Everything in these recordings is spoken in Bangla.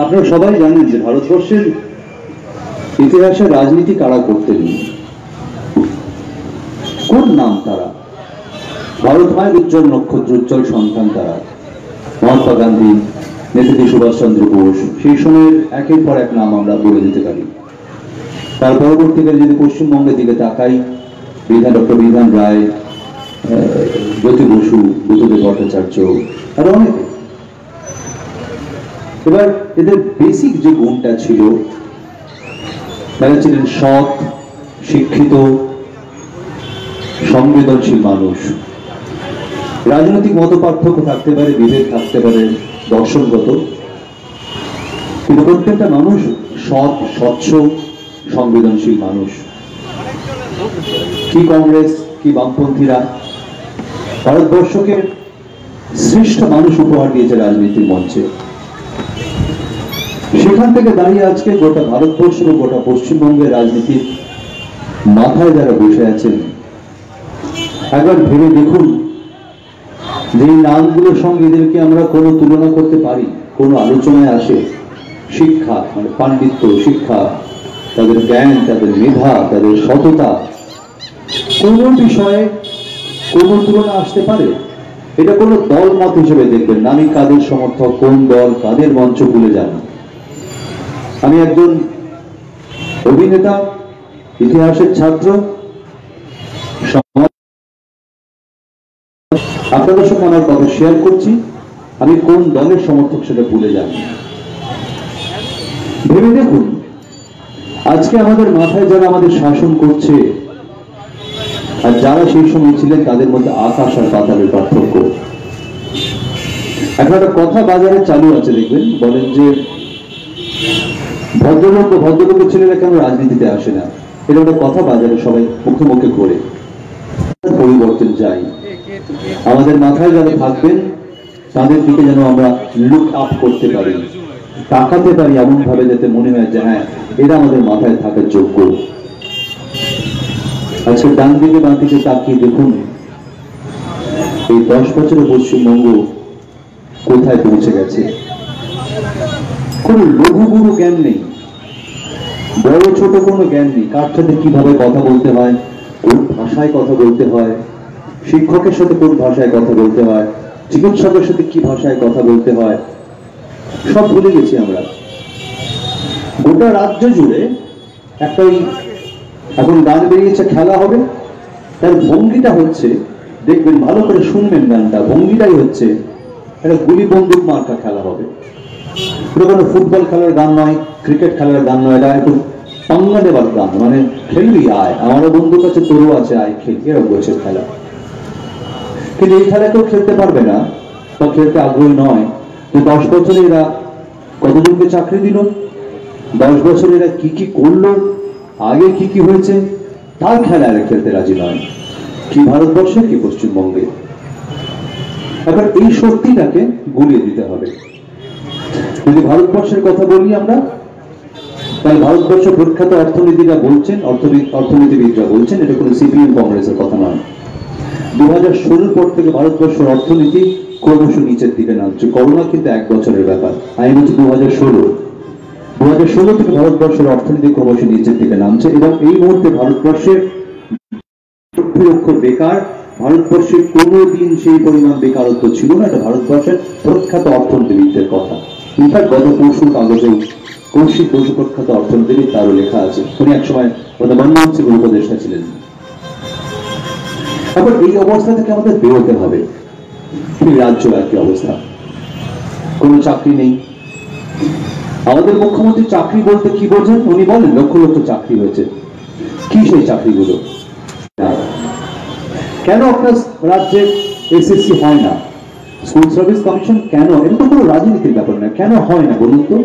আপনারা সবাই জানেন যে ভারতবর্ষের ইতিহাসে রাজনীতি কারা করতেন, কোন নাম তারা? ভারত মায়ের উজ্জ্বল নক্ষত্র, উজ্জ্বল সন্তান তারা। মহাত্মা গান্ধী, নেতাজি সুভাষচন্দ্র বোস, সেই সময়ের একের পর এক নাম আমরা বলে দিতে পারি। তার পরবর্তীকালে যদি পশ্চিমবঙ্গের দিকে তাকাই, ডক্টর বিধান রায়, জ্যোতি বসু, বুদ্ধদেব ভট্টাচার্য, আরো অনেকে। এবার এদের বেসিক যে গুণটা ছিল, তারা ছিলেন সৎ, শিক্ষিত, সংবেদনশীল মানুষ। রাজনৈতিক মত পার্থক্য থাকতে পারে, বিভেদ থাকতে পারে দর্শনগত, কিন্তু প্রত্যেকটা মানুষ সৎ, স্বচ্ছ, সংবেদনশীল মানুষ। কি কংগ্রেস, কি বামপন্থীরা ভারতবর্ষকে শ্রেষ্ঠ মানুষ উপহার দিয়েছে রাজনীতির মঞ্চে। সেখান থেকে দাঁড়িয়ে আজকে গোটা ভারতবর্ষ এবং গোটা পশ্চিমবঙ্গের রাজনীতির মাথায় যারা বসে আছেন, একবার ভেবে দেখুন যে নামগুলোর সঙ্গে এদেরকে আমরা কোনো তুলনা করতে পারি, কোনো আলোচনায় আসে? শিক্ষা মানে পাণ্ডিত্য, শিক্ষা, তাদের জ্ঞান, তাদের মেধা, তাদের সততা, কোন বিষয়ে কোন তুলনা আসতে পারে? এটা কোনো দল মত হিসেবে দেখবেন না। আমি কাদের সমর্থক, কোন দল, কাদের মঞ্চ ভুলে যান। আমি একজন অভিনেতা, ইতিহাসের ছাত্র, আপনাদের সঙ্গে আমার কথা শেয়ার করছি। আমি কোন দলের সমর্থক সেটা ভুলে যান। ভেবে দেখুন, আজকে আমাদের মাথায় যারা আমাদের শাসন করছে আর যারা সেই সময় ছিলেন, তাদের মধ্যে আকাশ আর পাতালের পার্থক্য। একটা কথা বাজারে চালু আছে, দেখবেন, বলেন যে ভদ্রলোকের ছেলেরা কেন রাজনীতিতে আসে না। এটা একটা কথা বাজারে সবাই মুখে মুখে করে। পরিবর্তন চাই। আমাদের মাথায় যারা থাকবেন তাদের দিকে যেন আমরা লুক আপ করতে পারি, তাকাতে পারি এমন ভাবে যাতে মনে হয় যে হ্যাঁ, এরা আমাদের মাথায় থাকার যোগ্য। আজকে ডান দিকে বাঁ দিকে তাকিয়ে দেখুন, এই 10 বছরে পশ্চিমবঙ্গ কোথায় পৌঁছে গেছে। কোন লঘুগুরু জ্ঞান নেই, বড় ছোট কোনো জ্ঞান নেই। কার সাথে কিভাবে কথা বলতে হয়, কোন ভাষায় কথা বলতে হয়, শিক্ষকের সাথে কোন ভাষায় কথা বলতে হয়, চিকিৎসকের সাথে কি ভাষায় কথা বলতে হয়, সব ভুলে গেছি আমরা। গোটা রাজ্য জুড়ে একটা এখন গান বেরিয়েছে, খেলা হবে। তার ভঙ্গিটা হচ্ছে, দেখবেন ভালো করে শুনবেন গানটা, ভঙ্গিটাই হচ্ছে একটা গুলি বন্দুক মার্কা খেলা হবে। এটা কোনো ফুটবল খেলার গান নয়, ক্রিকেট খেলার গান নয়, এটা একটু পাঙ্গা দেবার গান। মানে খেলবি আয়, আমারও বন্দুক আছে, তোরও আছে, আয় খেল, এরকম গোছের খেলা। কিন্তু এই খেলা কেউ খেলতে পারবে না বা খেলতে আগ্রহী নয়। তো 10 বছরে এরা কতজনকে চাকরি দিল, 10 বছরে এরা কি কি করলো, আগে কি কি হয়েছে, তার খেলা এরা খেলতে রাজি নয়। কি ভারতবর্ষে, কি পশ্চিমবঙ্গে। এবার এই শক্তিটাকে গুলিয়ে দিতে হবে। যদি ভারতবর্ষের কথা বলি আমরা, তাহলে ভারতবর্ষ প্রখ্যাত অর্থনীতিরা বলছেন, অর্থনীতিবিদরা বলছেন, এটা কোনো সিপিএম কংগ্রেসের কথা নয়। 2016 পর থেকে ভারতবর্ষের অর্থনীতি ক্রমশ নিচের দিকে নামছে। করোনা কিন্তু 1 বছরের ব্যাপার। আমি বলছি 2016 থেকে ভারতবর্ষের অর্থনীতি ক্রমশ নিচের দিকে নামছে। এবং এই মুহূর্তে ভারতবর্ষের বেকার, ভারতবর্ষে কোনোদিন সেই পরিমাণ বেকারত্ব ছিল না। এটা ভারতবর্ষের প্রখ্যাত অর্থনীতিবিদদের কথা। ইনফ্যাক্ট গত পরশুর কাগজে কৌশিক বসু প্রখ্যাত অর্থনীতিবিদ, তারও লেখা আছে। উনি একসময় মনমোহন সিং উপদেষ্টা ছিলেন। এখন এই অবস্থা থেকে আমাদের বেরোতে হবে। রাজ্য একই অবস্থা, কোন চাকরি নেই। আমাদের মুখ্যমন্ত্রী চাকরি বলতে কি বোঝেন? উনি বলেন লক্ষ লক্ষ চাকরি হয়েছে। কি সেই চাকরিগুলো? কেন আপনার রাজ্যে এসএসসি হয় না, স্কুল সার্ভিস কমিশন কেন? এটা তো কোনো রাজনীতির ব্যাপার না। কেন হয় না বলুন তো?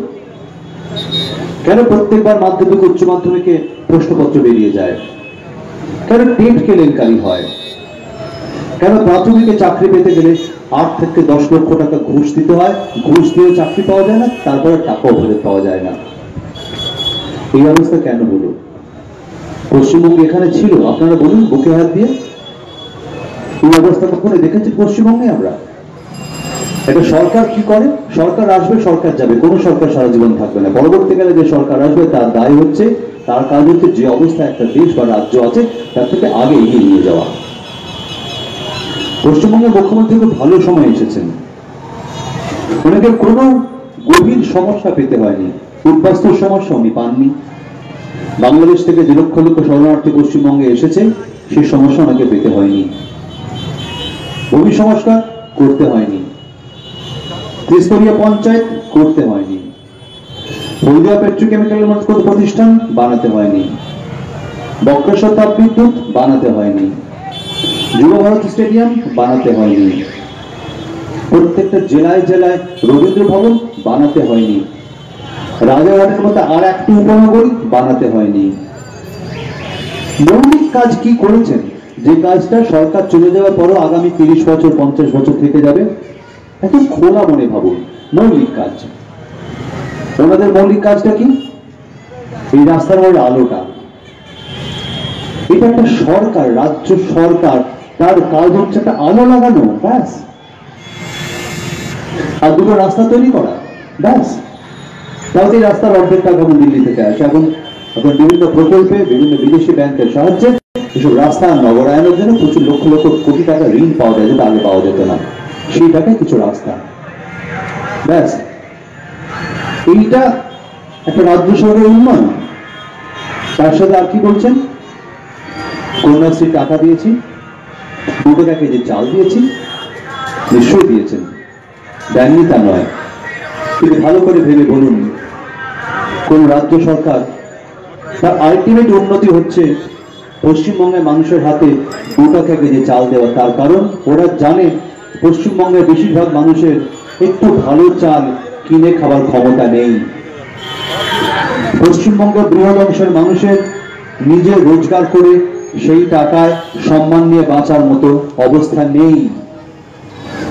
কেন প্রত্যেকবার মাধ্যমিক উচ্চ মাধ্যমিকে প্রশ্নপত্র বেরিয়ে যায়? কেন টেট কেলেঙ্কারি হয়? কেন প্রাথমিকে চাকরি পেতে গেলে 8 থেকে 10 লক্ষ টাকা ঘুষ দিতে হয়? ঘুষ দিয়ে চাকরি পাওয়া যায় না, তারপরে টাকাও ফেরত পাওয়া যায় না। এই অবস্থা কেন হলো? পশ্চিমবঙ্গে এখানে ছিল, আপনারা বলুন বুকে হাত দিয়ে, এই অবস্থা কখনো দেখেছি পশ্চিমবঙ্গে আমরা? এটা সরকার কি করে? সরকার আসবে, সরকার যাবে, কোনো সরকার সারা জীবন থাকবে না। পরবর্তীকালে যে সরকার আসবে তার দায় হচ্ছে, তার কাজ হচ্ছে যে অবস্থায় একটা দেশ বা রাজ্য আছে তার থেকে আগে এগিয়ে নিয়ে যাওয়া। পশ্চিমবঙ্গের মুখ্যমন্ত্রী খুব ভালো সময় এসেছেন। ওনাকে কোনো গভীর সমস্যা পেতে হয়নি, উদ্বাস্তুর সমস্যা উনি পাননি। বাংলাদেশ থেকে যে লক্ষ লক্ষ শরণার্থী পশ্চিমবঙ্গে এসেছে সেই সমস্যা ওনাকে পেতে হয়নি। ভূমি সংস্কার করতে হয়নি, ত্রিস্তরীয় পঞ্চায়েত করতে হয়নি, হলদিয়া পেট্রোকেমিক্যাল প্রতিষ্ঠান বানাতে হয়নি, বক্রেশ্বর তাপবিদ্যুৎ বানাতে হয়নি, যুব ভারত স্টেডিয়াম বানাতে হয়নি, প্রত্যেকটা জেলায় জেলায় রবীন্দ্র ভবন বানাতে হয়নি, রাজারহাটের মতো আর একটি উপনগরী বানাতে হয়নি। মৌলিক কাজ কি করেছেন? যে কাজটা সরকার চলে যাওয়ার পরও আগামী 30 বছর 50 বছর থেকে যাবে, এত খোলা মনে ভাবুন। মৌলিক কাজ, ওনাদের মৌলিক কাজটা কি? এই রাস্তার মধ্যে আলোটা। এটা একটা সরকার, রাজ্য সরকার, তার কাজ হচ্ছে একটা আলো লাগানো, ব্যাস। আর দুটো রাস্তা তৈরি করা, ব্যাস। তাহলে এই রাস্তার অর্ধেক টাকা এখন দিল্লি থেকে আসে। এখন বিভিন্ন প্রকল্পে, বিভিন্ন বিদেশি ব্যাংকের সাহায্যে এসব রাস্তা নগরায়নের জন্য প্রচুর লক্ষ লক্ষ কোটি টাকা ঋণ পাওয়া যায়, যেটা আগে পাওয়া যেত না। সেই টাকায় কিছু রাস্তা, ব্যাস। এইটা একটা রাজ্য সরকারের উন্নয়ন। তার সাথে আর কি বলছেন? কন্যাশ্রী টাকা দিয়েছি, 2 টাকা কেজি চাল দিয়েছি, নিশ্চয়ই দিয়েছেন, দেননি তা নয়। কিন্তু ভালো করে ভেবে বলুন, কোন রাজ্য সরকার তার আলটিমেট উন্নতি হচ্ছে পশ্চিমবঙ্গের মানুষের হাতে 2 টাকা কেজি চাল দেওয়া? তার কারণ ওরা জানে পশ্চিমবঙ্গের বেশিরভাগ মানুষের একটু ভালো চাল কিনে খাবার ক্ষমতা নেই। পশ্চিমবঙ্গের বৃহৎ অংশের মানুষের নিজে রোজগার করে সেই টাকায় সম্মান নিয়ে বাঁচার মতো অবস্থা নেই।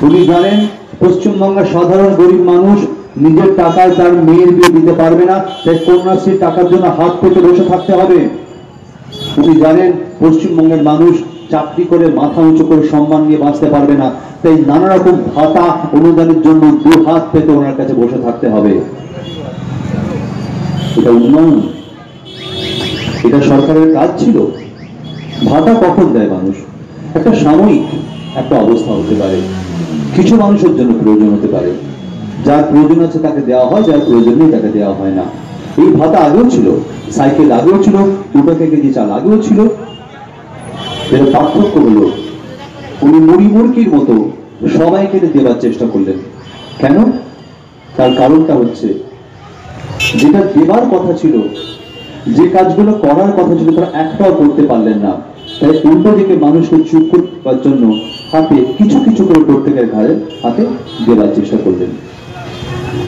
উনি জানেন পশ্চিমবঙ্গের সাধারণ গরিব মানুষ নিজের টাকায় তার মেয়ের বিয়ে দিতে পারবে না, তাই কন্যাশ্রীর টাকার জন্য হাত পেতে বসে থাকতে হবে। উনি জানেন পশ্চিমবঙ্গের মানুষ চাকরি করে মাথা উঁচু করে সম্মান নিয়ে বাঁচতে পারবে না, তাই নানা রকম ভাতা অনুদানের জন্য 2 হাত পেতে ওনার কাছে বসে থাকতে হবে। এটা উন্নয়ন? এটা সরকারের কাজ ছিল? ভাতা কখন দেয় মানুষ? একটা সাময়িক একটা অবস্থা হতে পারে, কিছু মানুষের জন্য প্রয়োজন হতে পারে, যার প্রয়োজন আছে তাকে দেওয়া হয়, যার প্রয়োজন নেই তাকে দেওয়া হয় না। এই ভাতা আগেও ছিল, সাইকেল আগেও ছিল, 2 টাকা কেজি চাল আগেও ছিল। এর পার্থক্য হলো উনি মুড়ি মুরগির মতো সবাইকে দেওয়ার চেষ্টা করলেন। কেন? তার কারণটা হচ্ছে যেটা দেবার কথা ছিল, যে কাজগুলো করার কথা ছিল তারা একটাও করতে পারলেন না, তাই উল্টো দিকে মানুষকে চুপ করবার জন্য হাতে কিছু কিছু করে প্রত্যেকের ঘাড়ে হাতে দেওয়ার চেষ্টা করলেন।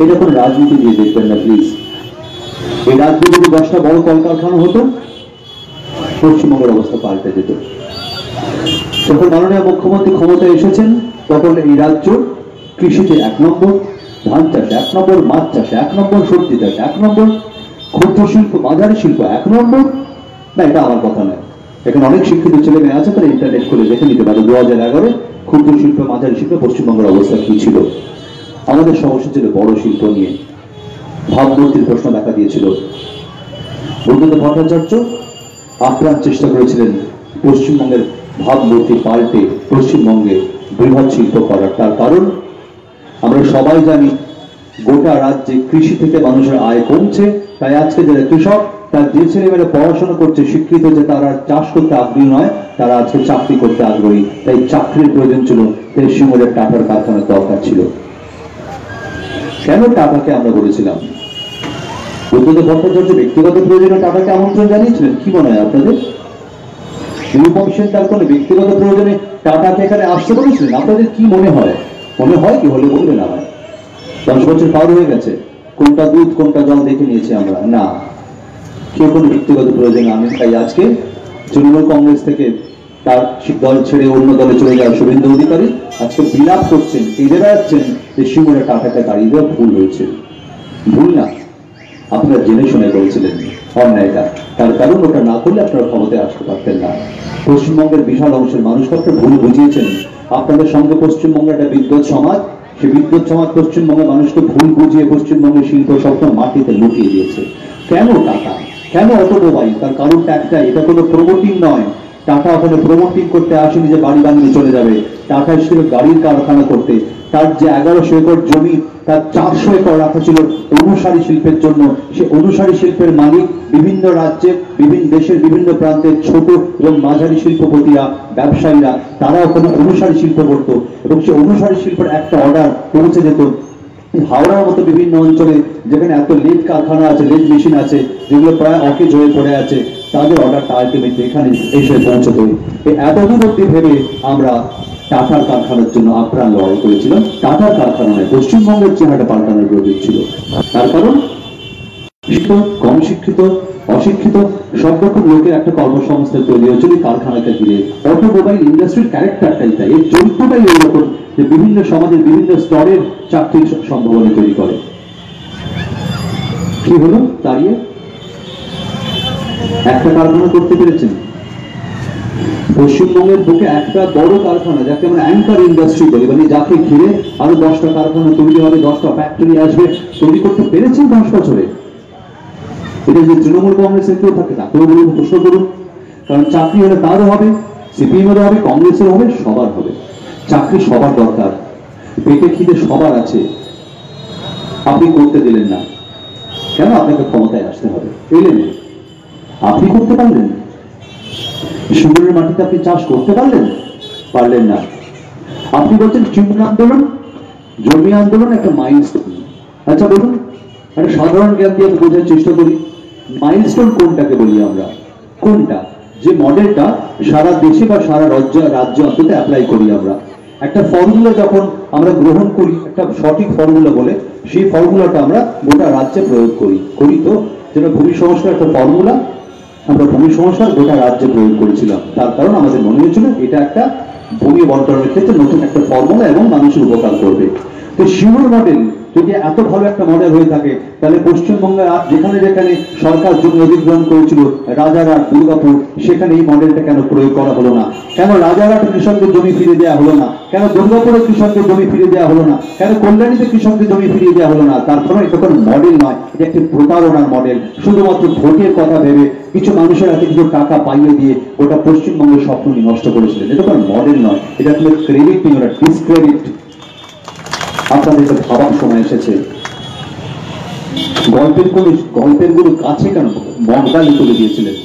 এটা কোন রাজনীতি দিয়ে দেখবেন না প্লিজ। এই রাজ্যে যদি 10টা বড় কলকারখানা হতো, পশ্চিমবঙ্গের অবস্থা পাল্টে যেত। যখন মাননীয় মুখ্যমন্ত্রী ক্ষমতায় এসেছেন তখন এই রাজ্য কৃষিতে 1 নম্বর, ধান চাষে 1 নম্বর, মাছ চাষে 1 নম্বর, সবজি চাষে 1 নম্বর, ক্ষুদ্র শিল্প মাঝারি শিল্প 1 নম্বর। না, এটা আমার কথা নয়, এখানে অনেক শিক্ষিত ছেলে মেয়ে আছে, তারা ইন্টারনেট খুলে দেখে নিতে পারে 2011 ক্ষুদ্র শিল্প মাঝারি শিল্প পশ্চিমবঙ্গের অবস্থা কি ছিল। আমাদের সমস্যা ছিল বড় শিল্প নিয়ে, ভাবমূর্তির প্রশ্ন দেখা দিয়েছিল। বুদ্ধদেব ভট্টাচার্য আপ্রাণ চেষ্টা করেছিলেন পশ্চিমবঙ্গের ভাবমূর্তি পাল্টে পশ্চিমবঙ্গে বৃহৎ শিল্প করার। তার কারণ আমরা সবাই জানি গোটা রাজ্যে কৃষি থেকে মানুষের আয় কমছে, তাই আজকে যারা কৃষক তার যে ছেলেমেয়েরা পড়াশোনা করছে, শিক্ষিত যে তারা চাষ করতে আগ্রহী নয়, তারা আজকে চাকরি করতে আগ্রহী। তাই চাকরির প্রয়োজন ছিল, তাই শিমুলের টাটার কারখানার দরকার ছিল। কেন টাটাকে আমরা বলেছিলাম? বুদ্ধদেব ভট্টাচার্য ব্যক্তিগত প্রয়োজনে টাটাকে আমন্ত্রণ জানিয়েছিলেন, কি মনে হয় আপনাদের? নিরুপম সেন তার কোনো ব্যক্তিগত প্রয়োজনে টাটাকে এখানে আসতে বলেছিলেন? আপনাদের কি মনে হয়? মনে হয় কি? হলে বলবেন আমায়। 10 বছর পার হয়ে গেছে, কোনটা দুধ কোনটা জল দেখে নিয়েছি আমরা। না, কেউ কোনো ব্যক্তিগত প্রয়োজনে আনেন। তাই আজকে তৃণমূল কংগ্রেস থেকে তার দল ছেড়ে অন্য দলে চলে যাওয়া শুভেন্দু অধিকারী আজকে বিলাপ করছেন, কেঁদে বেড়াচ্ছেন যে শিমুলে টাটাকে দাঁড়িয়ে দেওয়া ভুল হয়েছে। ভুল না, আপনারা জেনে শুনে করেছিলেন অন্যায়টা। তার কারণ ওটা না করলে আপনারা ক্ষমতায় আসতে পারতেন না। পশ্চিমবঙ্গের বিশাল অংশের মানুষকে আপনারা ভুল বুঝিয়েছেন। আপনাদের সঙ্গে পশ্চিমবঙ্গের একটা বিদ্যুৎ সমাজ, সে বিদ্যুৎ সমাজ পশ্চিমবঙ্গের মানুষকে ভুল বুঝিয়ে পশ্চিমবঙ্গের শিল্প স্বপ্ন মাটিতে লুটিয়ে দিয়েছে। কেন টাটা, কেন অটোমোবাইল? তার কারণটা একটাই, এটা কোনো প্রমোটিং নয়। টাটা ওখানে প্রমোটিং করতে আসেনি যে বাড়ি বানিয়ে চলে যাবে। টাটা এসেছিল গাড়ির কারখানা করতে। তার যে 1100 একর জমি, তার 400 একর রাখা ছিল অনুসারী শিল্পের জন্য। সে অনুসারী শিল্পের মালিক বিভিন্ন রাজ্যের, বিভিন্ন দেশের বিভিন্ন প্রান্তের ছোট এবং মাঝারি শিল্পপতিরা, ব্যবসায়ীরা, তারা ওখানে অনুসারী শিল্প করত। এবং সে অনুসারী শিল্পের একটা অর্ডার পৌঁছে যেত হাওড়ার মতো বিভিন্ন অঞ্চলে, যেখানে এত লেদ কারখানা আছে, লেদ মেশিন আছে, যেগুলো প্রায় অকেজ হয়ে পড়ে আছে, তাদের অর্ডারটা আলটিমেটলি এখানে এসে পৌঁছত। এতদূর অব্দি ভেবে আমরা টাটার কারখানার জন্য আপ্রাণ লড়াই করেছিলাম। টাটার কারখানা নয়, পশ্চিমবঙ্গের চেহারাটা পাল্টানোর প্রয়োজন ছিল। তার কারণ শিক্ষিত, কম শিক্ষিত, অশিক্ষিত সব রকম লোকের একটা কর্মসংস্থান তৈরি হয়েছিল কারখানাকে ঘিরে। অটোমোবাইল ইন্ডাস্ট্রির ক্যারেক্টারটাই তাই, এর চরিত্রটাই ওইরকম যে বিভিন্ন সমাজের বিভিন্ন স্তরের চাকরির সম্ভাবনা তৈরি করে। কি হলো দাঁড়িয়ে? একটা কারখানা করতে পেরেছেন পশ্চিমবঙ্গের বুকে, একটা বড় কারখানা যাকে আমরা অ্যাঙ্কার ইন্ডাস্ট্রি বলি, মানে যাকে ঘিরে আরো 10টা কারখানা তৈরি হবে, 10টা ফ্যাক্টরি আসবে, তৈরি করতে পেরেছেন 10 বছরে। এটা যে তৃণমূল কংগ্রেসের কেউ থাকে তাকেও বলুন, প্রশ্ন করুন। কারণ চাকরি হলে তারও হবে, সিপিএম এরও হবে, কংগ্রেসের হবে, সবার হবে। চাকরি সবার দরকার, পেটে খিদে সবার আছে। আপনি করতে দিলেন না কেন? আপনাকে ক্ষমতায় আসতে হবে, এলেন, আপনি করতে পারলেন? সুন্দরের মাটিতে আপনি চাষ করতে পারলেন? পারলেন না। আপনি বলছেন চুম্বন আন্দোলন, জমি আন্দোলন একটা মাইলস্টোন। আচ্ছা বলুন, একটা সাধারণ জ্ঞান দিয়ে আমি বোঝার চেষ্টা করি, মাইলস্টোন কোনটাকে বলি আমরা? কোনটা যে মডেলটা সারা দেশে বা সারা রাজ্য অন্তত অ্যাপ্লাই করি আমরা? একটা ফর্মুলা যখন আমরা গ্রহণ করি, একটা সঠিক ফর্মুলা বলে, সেই ফর্মুলাটা আমরা গোটা রাজ্যে প্রয়োগ করি তো। যেটা ভূমি সংস্কার একটা ফর্মুলা, আমরা ভূমি সংস্কার গোটা রাজ্যে প্রয়োগ করেছিলাম। তার কারণ আমাদের মনে হয়েছিল এটা একটা ভূমি বন্টনের ক্ষেত্রে নতুন একটা ফর্মুলা এবং মানুষের উপকার করবে। তো শিমুল মডেল যদি এত ভালো একটা মডেল হয়ে থাকে, তাহলে পশ্চিমবঙ্গের আর যেখানে যেখানে সরকার জমি অধিগ্রহণ করেছিল, রাজারহাট, দুর্গাপুর, সেখানে এই মডেলটা কেন প্রয়োগ করা হলো না? কেন রাজারহাটে কৃষকদের জমি ফিরিয়ে দেওয়া হলো না? কেন দুর্গাপুরে কৃষকদের জমি ফিরিয়ে দেওয়া হলো না? কেন কল্যাণীতে কৃষকদের জমি ফিরিয়ে দেওয়া হলো না? তার কারণ এটা কোনো মডেল নয়, এটা একটি প্রতারণার মডেল। শুধুমাত্র ভোটের কথা ভেবে কিছু মানুষের হাতে কিছু টাকা পাইয়ে দিয়ে ওটা পশ্চিমবঙ্গের স্বপ্ন নষ্ট করেছিলেন। এটা কোনো মডেল নয়, এটা কোনো ক্রেডিট নেই, ওটা ডিসক্রেডিট। আপনাদের ভাবার সময় এসেছে। গল্পের গুলো কাছে কেন বঙ্গালি তুলে দিয়েছিলেন?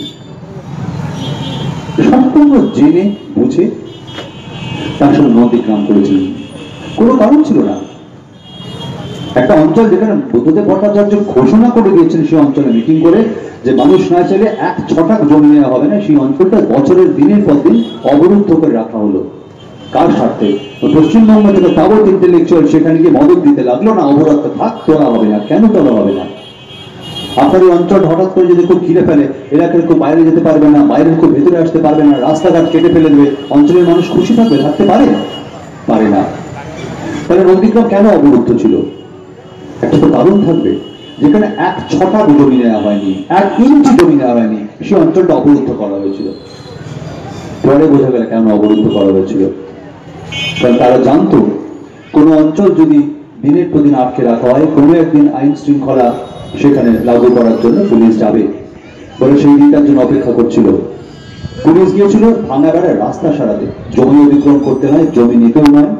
সম্পূর্ণ জেনে বুঝে তার সঙ্গে নন্দীগ্রাম করেছিলেন, কোনো কারণ ছিল না। একটা অঞ্চল যেখানে বুদ্ধদেব ভট্টাচার্য ঘোষণা করে দিয়েছেন, সেই অঞ্চলে মিটিং করে যে মানুষ না চাইলে 1 ছটাক জমি নেওয়া হবে না, সেই অঞ্চলটা বছরের দিনের পর দিন অবরুদ্ধ করে রাখা হলো। কার স্বার্থে? পশ্চিমবঙ্গ থেকে তাবৎ ইন্টেলেকচুয়াল সেখানে গিয়ে মদত দিতে লাগলো, না অবরুদ্ধ থাক, তোলা হবে না। কেন তোলা হবে না? আপনার এই অঞ্চল হঠাৎ করে যদি খুব ঘিরে ফেলে, এলাকার কেউ বাইরে যেতে পারবে না, বাইরের কেউ ভেতরে আসতে পারবে না, রাস্তাঘাট কেটে ফেলে দেবে, অঞ্চলের মানুষ খুশি থাকবে? থাকতে পারে না। তাহলে নন্দীগ্রাম কেন অবরুদ্ধ ছিল? একটা তো কারণ থাকবে। যেখানে 1 ছটাক জমি নেওয়া হয়নি, 1 ইঞ্চি জমি নেওয়া হয়নি, সেই অঞ্চলটা অবরুদ্ধ করা হয়েছিল। পরে বোঝা গেল কেন অবরুদ্ধ করা হয়েছিল। কারণ তারা জানতো কোনো অঞ্চল যদি দিনের পর দিন আটকে রাখা হয়, কোনো একদিন আইন শৃঙ্খলা সেখানে লাগু করার জন্য পুলিশ যাবে বলে সেই দিনটার জন্য অপেক্ষা করছিল। পুলিশ গিয়েছিল ভাঙা বেড়ার রাস্তা সারাতে, জমি অধিগ্রহণ করতে নয়, জমি নিতেও নয়,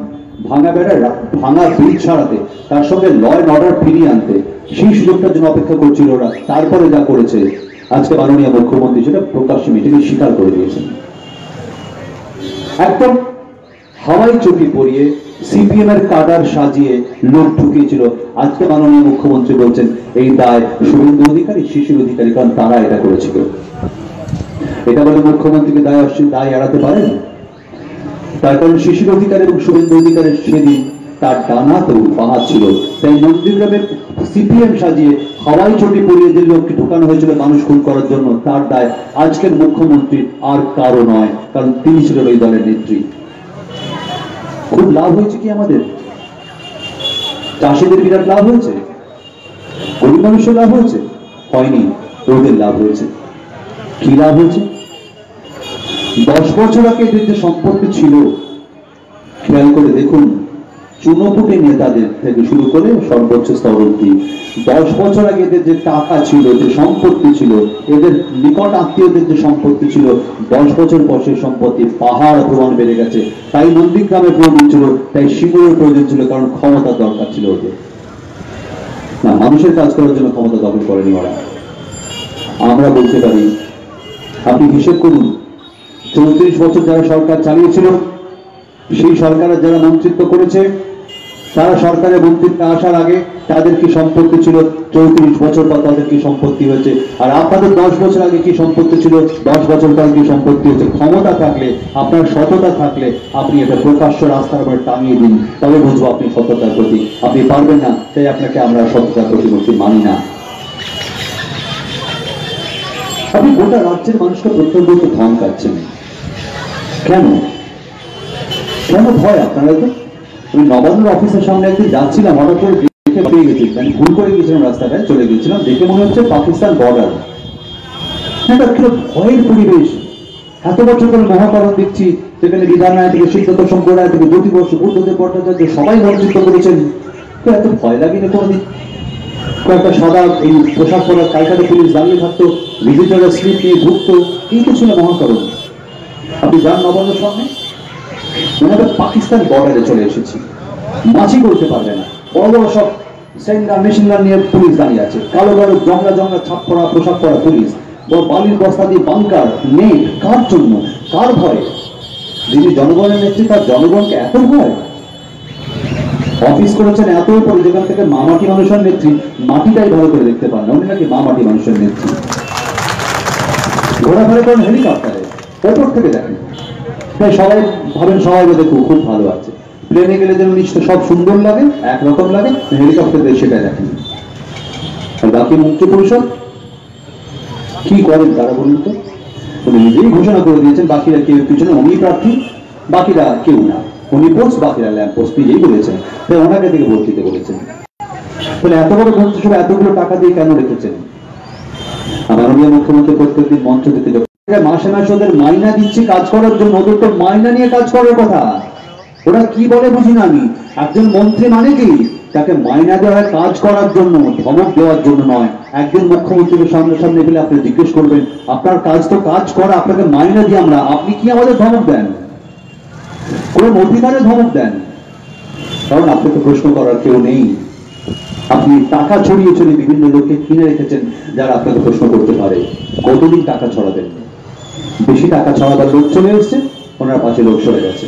ভাঙা বেড়ার ভাঙা ব্রিজ সারাতে, তার সঙ্গে ল অ্যান্ড অর্ডার ফিরিয়ে আনতে, সেই সুযোগটার জন্য অপেক্ষা করছিল ওরা। তারপরে যা করেছে আজকে মাননীয় মুখ্যমন্ত্রী সেটা প্রকাশ্যে মিটিংয়ে স্বীকার করে দিয়েছেন। একদম হাওয়াই চটি পরিয়ে সিপিএম এর কাডার সাজিয়ে লোক ঢুকিয়েছিল। আজকে মাননীয় মুখ্যমন্ত্রী বলছেন এই দায় শুভেন্দু অধিকারী, শিশির অধিকারী, কারণ তারা এটা করেছিল। এটা বলে মুখ্যমন্ত্রীকে দায় এড়াতে পারেন? তার কারণ শিশির অধিকারী এবং শুভেন্দু অধিকারীর সেদিন তার ডানাতেও বাহাত ছিল। তাই নন্দীগ্রামের সিপিএম সাজিয়ে হাওয়াই চটি পরিয়ে যে লোককে ঢোকানো হয়েছিল মানুষ খুন করার জন্য, তার দায় আজকের মুখ্যমন্ত্রী আর কারো নয়, কারণ তিনি ছিলেন ওই দলের নেত্রী। খুব লাভ হয়েছে কি আমাদের? চাষিদের বিরাট লাভ হয়েছে, গরিব মানুষের লাভ হয়েছে? হয়নি, ওদের লাভ হয়েছে। কি লাভ হয়েছে? 10 বছর আগে এদের যে সম্পত্তি ছিল, খেয়াল করে দেখুন, চুনোপুটি নেতাদের থেকে শুরু করে সর্বোচ্চ স্তর অবধি 10 বছর আগে এদের যে টাকা ছিল, যে সম্পত্তি ছিল, এদের নিকট আত্মীয়দের যে সম্পত্তি ছিল, 10 বছর পর সেই সম্পত্তি পাহাড় প্রমাণ বেড়ে গেছে। তাই নন্দীগ্রামের প্রয়োজন ছিল, তাই শিমুরের প্রয়োজন ছিল, কারণ ক্ষমতা দরকার ছিল ওদের। না, মানুষের কাজ করার জন্য ক্ষমতা দখল করেনি ওরা। আমরা বলতে পারি, আপনি হিসেব করুন, 34 বছর যারা সরকার চালিয়েছিল, সেই সরকারের যারা মন্ত্রিত্ব করেছে, তারা সরকারের মন্ত্রিত্বে আসার আগে তাদের কি সম্পত্তি ছিল, 34 বছর পর তাদের কি সম্পত্তি হয়েছে। আর আপনাদের 10 বছর আগে কি সম্পত্তি ছিল, 10 বছর পর কি সম্পত্তি হয়েছে। ক্ষমতা থাকলে, আপনার সততা থাকলে আপনি এটা প্রকাশ্য রাস্তার উপরে টাঙিয়ে দিন, তবে বুঝবো আপনি সততার প্রতি। আপনি পারবেন না, তাই আপনাকে আমরা সততার প্রতিমূর্তি মানি না। আপনি গোটা রাজ্যের মানুষকে প্রত্যেক ধমকাচ্ছেন কেন? কেন ভয় আপনারা? তো আমি নবান্নের অফিসের সামনে একদিন যাচ্ছিলাম, হঠাৎ করে দেখে পেয়ে গেছি, মানে ভুল করে গেছিলাম, রাস্তাটায় চলে গেছিলাম, দেখে মনে হচ্ছে পাকিস্তান বর্ডার। একটা ভয়ের পরিবেশ। এত বছর ধরে মহাকারণ দেখছি, সেখানে বিধান রায় থেকে সিদ্ধার্থ শঙ্কর রায় থেকে জ্যোতি বসু, বুদ্ধদেব ভট্টাচার্য সবাই মন্ত্রিত্ব করেছেন। তো এত ভয় লাগেনি কোনোদিন? কয়েকটা সাদা এই পোশাক পরা কালকাটা পুলিশ দাঁড়িয়ে থাকতো, ভিজিটররা স্লিপ নিয়ে ঢুকতো, এই তো ছিল মহাকারণ। আপনি যান নবান্নের সামনে, মনে হবে পাকিস্তান বর্ডারে চলে এসেছি। মাছি করতে পারবে না, বড় বড় সব সেন্ডার মেশিনগান নিয়ে পুলিশ দাঁড়িয়ে আছে, কালো কালো জংলা জংলা ছাপ পরা পোশাক পরা পুলিশ, বালির বস্তা দিয়ে বাংকার নেট। কার জন্য? কার ভয়? যিনি জনগণের নেত্রী, তার জনগণকে এত ভয়? অফিস করেছেন এত উপরে, যেখান থেকে মামাটি মানুষের নেত্রী মাটিটাই ভালো করে দেখতে পান না, উনি নাকি মামাটি মানুষের নেত্রী। ঘোরাফেরা করেন হেলিকপ্টারে, ওপর থেকে দেখেন, তাই সবাই ভাবেন সবাই বোধ খুব ভালো আছে। প্লেনে গেলে যেন নিশ্চয় সব সুন্দর লাগে, একরকম লাগে, হেলিকপ্টারে সেটাই দেখেন। আর বাকি মন্ত্রী পরিষদ কি করেন তারা বলুন তো? উনি নিজেই ঘোষণা করে দিয়েছেন বাকিরা কেউ পিছনে উনি প্রার্থী, বাকিরা কেউ না। উনি পোস্ট, বাকিরা ল্যাম্প পোস্ট, নিজেই বলেছেন। তাই ওনাকে থেকে ভোট দিতে বলেছেন। তাহলে এত বড় মন্ত্রিসভা এতগুলো টাকা দিয়ে কেন রেখেছেন? মাননীয় মুখ্যমন্ত্রী প্রত্যেকদিন মঞ্চ দিতে মাসে মাসে ওদের মাইনা দিচ্ছি কাজ করার জন্য, ওদের তো মাইনা নিয়ে কাজ করার কথা। ওরা কি বলে বুঝি না আমি। একজন মন্ত্রী মানে কি? তাকে মাইনা দেওয়া হয় কাজ করার জন্য, ধমক দেওয়ার জন্য নয়। একজন মুখ্যমন্ত্রীকে সামনে সামনে পেলে আপনি জিজ্ঞেস করবেন, আপনার কাজ তো কাজ করা, আপনাকে মাইনা দিয়ে আমরা, আপনি কি আমাদের ধমক দেন? কোন অধিকারে ধমক দেন? কারণ আপনাকে প্রশ্ন করার কেউ নেই। আপনি টাকা ছড়িয়ে ছড়িয়ে বিভিন্ন লোককে কিনে রেখেছেন যারা আপনাকে প্রশ্ন করতে পারে। কতদিন টাকা ছড়াবেন? বেশি টাকা ছড়াবার লোক চলে এসছে, ওনার পাশে লোক সরে গেছে।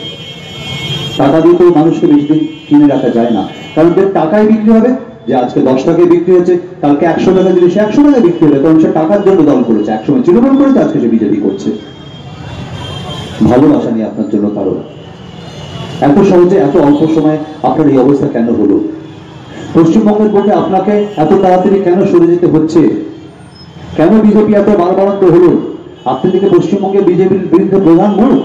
টাকা দিয়ে তো মানুষকে বেশি দিন কিনে রাখা যায় না, কারণ যে টাকায় বিক্রি হবে, যে আজকে 10 টাকায় বিক্রি হচ্ছে, কালকে 100 টাকা দিলে সে 100 টাকায় বিক্রি হবে, কারণ সে টাকার জন্য দল করেছে। একসময় তৃণমূল করেছে, আজকে সে বিজেপি করছে। ভালোবাসা নেই আপনার জন্য কারো। এত সহজে এত অল্প সময়ে আপনার এই অবস্থা কেন হলো? পশ্চিমবঙ্গের বুকে আপনাকে এত তাড়াতাড়ি কেন সরে যেতে হচ্ছে? কেন বিজেপি এত বাড়াবাড়ন্ত হলো? আপনি থেকে পশ্চিমবঙ্গে বিজেপির বিরুদ্ধে প্রধান মুখ,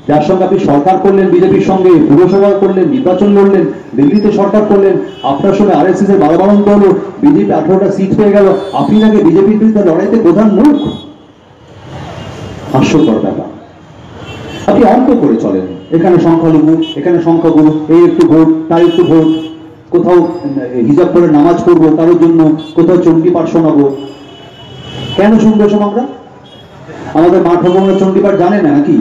যার সঙ্গে আপনি সরকার করলেন, বিজেপির সঙ্গে পুরসভা করলেন, নির্বাচন লড়লেন, দিল্লিতে সরকার করলেন, আপনার সঙ্গে আরএসএস এর বাড়াবাড়ন্ত হলো, বিজেপি 18টা সিট পেয়ে গেল, আপনি নাকি বিজেপির বিরুদ্ধে লড়াইতে প্রধান মুখ। হাস্যকর ব্যাপার। আপনি অঙ্ক করে চলেন, এখানে সংখ্যালঘু, এখানে সংখ্যাগুরু, এই একটু ভোট, তার একটু ভোট, কোথাও হিজাব করে নামাজ পড়বো কারোর জন্য, কোথাও চণ্ডী পাঠ শোনাবো। কেন শুনবো সব আমরা? আমাদের মা ঠাকুররা চণ্ডী পাঠ জানে না নাকি?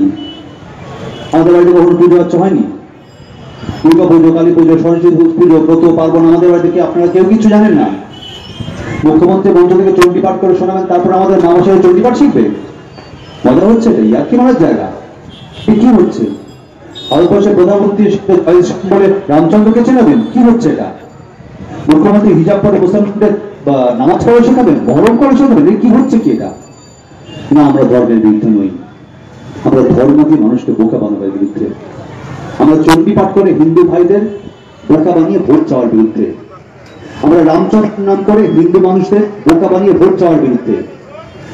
আমাদের বাড়িতে কখনো পুজো আচ্ছা হয়নি? দুর্গা পুজো, কালী পুজো, সরস্বতী পুজো, ব্রত পার্বণ, আমাদের বাড়িতে কি আপনারা কেউ কিছু জানেন না? মুখ্যমন্ত্রী মঞ্চ থেকে চণ্ডী পাঠ করে শোনাবেন, তারপর আমাদের মা মশাই চণ্ডী পাঠ শিখবে? মজা হচ্ছে এটা? ইয়ার কি মারার জায়গা? কি হচ্ছে? ভারতবর্ষের প্রধানমন্ত্রী বলে রামচন্দ্রকে চেনাবেন? কি হচ্ছে এটা? মুখ্যমন্ত্রী হিজাব পরে মুসলমানদের নামাজ পড়া শেখাবেন, মহরম করা শেখাবেন? কি হচ্ছে কি এটা? না, আমরা ধর্মের বিরুদ্ধে নই, আমরা ধর্মকে মানুষকে বোকা বানাবার বিরুদ্ধে। আমরা চণ্ডী পাঠ করে হিন্দু ভাইদের বোকা বানিয়ে ভোট চাওয়ার বিরুদ্ধে। আমরা রামচন্দ্র নাম করে হিন্দু মানুষদের বোকা বানিয়ে ভোট চাওয়ার বিরুদ্ধে।